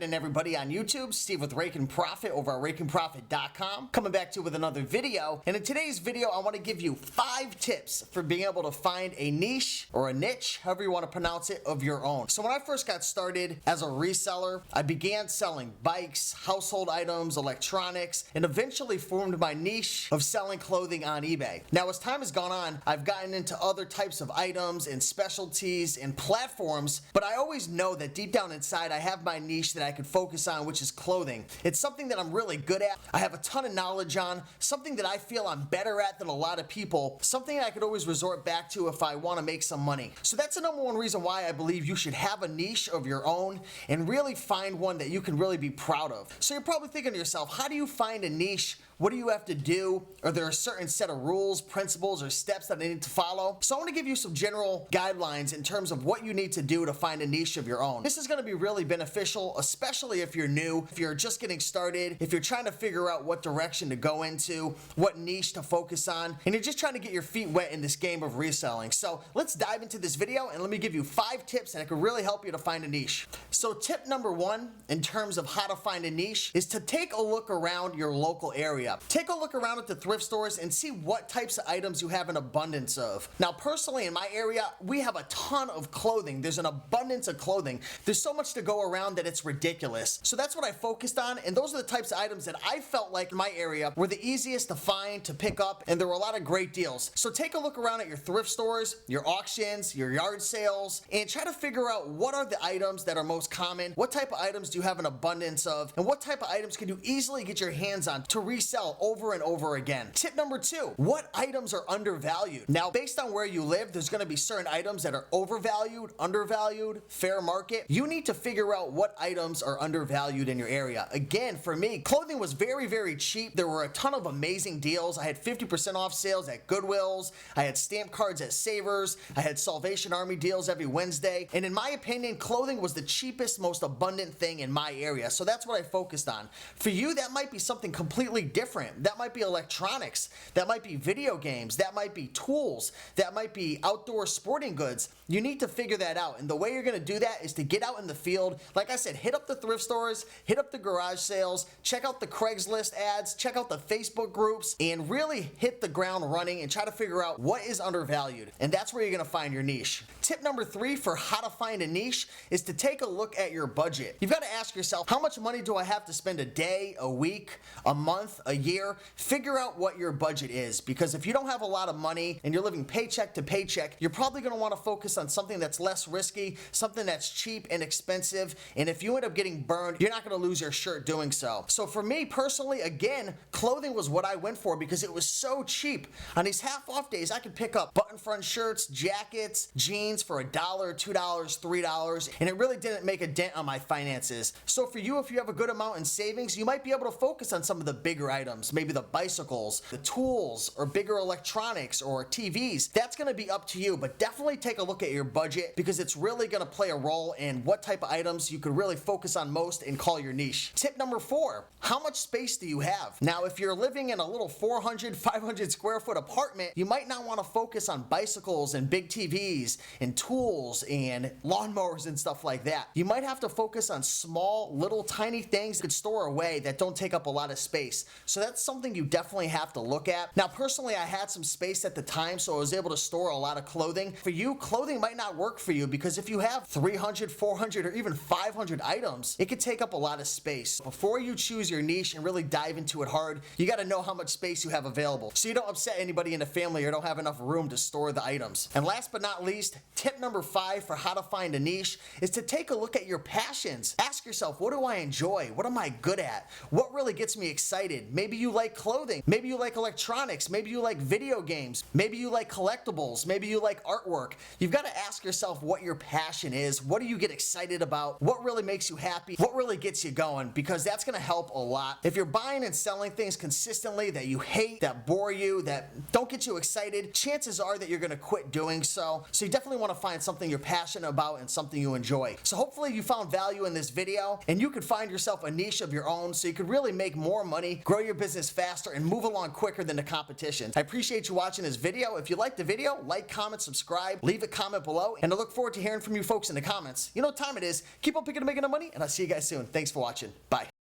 happening, everybody on YouTube? Steve with Rake and Profit over at rakeandprofit.com. Coming back to you with another video. And in today's video, I want to give you 5 tips for being able to find a niche or a niche, however you want to pronounce it, of your own. So when I first got started as a reseller, I began selling bikes, household items, electronics, and eventually formed my niche of selling clothing on eBay. Now, as time has gone on, I've gotten into other types of items and specialties and platforms, but I always know that deep down inside, I have my niche that I could focus on, which is clothing. It's something that I'm really good at. I have a ton of knowledge on, something that I feel I'm better at than a lot of people, something that I could always resort back to if I want to make some money. So that's the number one reason why I believe you should have a niche of your own and really find one that you can really be proud of. So you're probably thinking to yourself, how do you find a niche? What do you have to do? Are there a certain set of rules, principles, or steps that I need to follow? So I want to give you some general guidelines in terms of what you need to do to find a niche of your own. This is going to be really beneficial, especially if you're new, if you're just getting started, if you're trying to figure out what direction to go into, what niche to focus on, and you're just trying to get your feet wet in this game of reselling. So let's dive into this video and let me give you 5 tips that could really help you to find a niche. So tip number 1 in terms of how to find a niche is to take a look around your local area. Take a look around at the thrift stores and see what types of items you have an abundance of. Now, personally, in my area, we have a ton of clothing. There's an abundance of clothing. There's so much to go around that it's ridiculous. So that's what I focused on, and those are the types of items that I felt like in my area were the easiest to find, to pick up, and there were a lot of great deals. So take a look around at your thrift stores, your auctions, your yard sales, and try to figure out what are the items that are most common, what type of items do you have an abundance of, and what type of items can you easily get your hands on to resell over and over again. Tip number 2, what items are undervalued? Now, based on where you live, there's going to be certain items that are overvalued, undervalued, fair market. You need to figure out what items are undervalued in your area. Again, for me, clothing was very, very cheap. There were a ton of amazing deals. I had 50% off sales at Goodwill's. I had stamp cards at Savers. I had Salvation Army deals every Wednesday. And in my opinion, clothing was the cheapest, most abundant thing in my area. So that's what I focused on. For you, that might be something completely different. That might be electronics. That might be video games. That might be tools. That might be outdoor sporting goods. You need to figure that out. And the way you're going to do that is to get out in the field. Like I said, hit up the thrift stores, hit up the garage sales, check out the Craigslist ads, check out the Facebook groups, and really hit the ground running and try to figure out what is undervalued. And that's where you're going to find your niche. Tip number 3 for how to find a niche is to take a look at your budget. You've got to ask yourself, how much money do I have to spend a day, a week, a month, a year? Figure out what your budget is, because if you don't have a lot of money and you're living paycheck to paycheck, you're probably going to want to focus on something that's less risky, something that's cheap and expensive, and if you end up getting burned, you're not going to lose your shirt doing so. So for me personally, again, clothing was what I went for because it was so cheap. On these half-off days, I could pick up button-front shirts, jackets, jeans for $1, $2, $3, and it really didn't make a dent on my finances. So for you, if you have a good amount in savings, you might be able to focus on some of the bigger items, maybe the bicycles, the tools, or bigger electronics or TVs. That's going to be up to you, but definitely take a look at your budget because it's really going to play a role in what type of items you could really focus on most and call your niche. Tip number 4, how much space do you have? Now, if you're living in a little 400, 500 square foot apartment, you might not want to focus on bicycles and big TVs and tools and lawnmowers and stuff like that. You might have to focus on small, little, tiny things you could store away that don't take up a lot of space. So that's something you definitely have to look at. Now, personally, I had some space at the time, so I was able to store a lot of clothing. For you, clothing might not work for you because if you have 300, 400, or even 500 items, it could take up a lot of space. Before you choose your niche and really dive into it hard, you got to know how much space you have available so you don't upset anybody in the family or don't have enough room to store the items. And last but not least, tip number 5 for how to find a niche is to take a look at your passions. Ask yourself, what do I enjoy? What am I good at? What really gets me excited? Maybe you like clothing. Maybe you like electronics. Maybe you like video games. Maybe you like collectibles. Maybe you like artwork. You've got to ask yourself what your passion is. What do you get excited about? What really makes you happy? What really gets you going? Because that's going to help a lot. If you're buying and selling things consistently that you hate, that bore you, that don't get you excited, chances are that you're going to quit doing so. So you definitely want to find something you're passionate about and something you enjoy. So hopefully you found value in this video and you could find yourself a niche of your own so you could really make more money, grow your your business faster and move along quicker than the competition. I appreciate you watching this video. If you liked the video, like, comment, subscribe, leave a comment below, and I look forward to hearing from you folks in the comments. You know what time it is. Keep on picking and making the money, and I'll see you guys soon. Thanks for watching. Bye.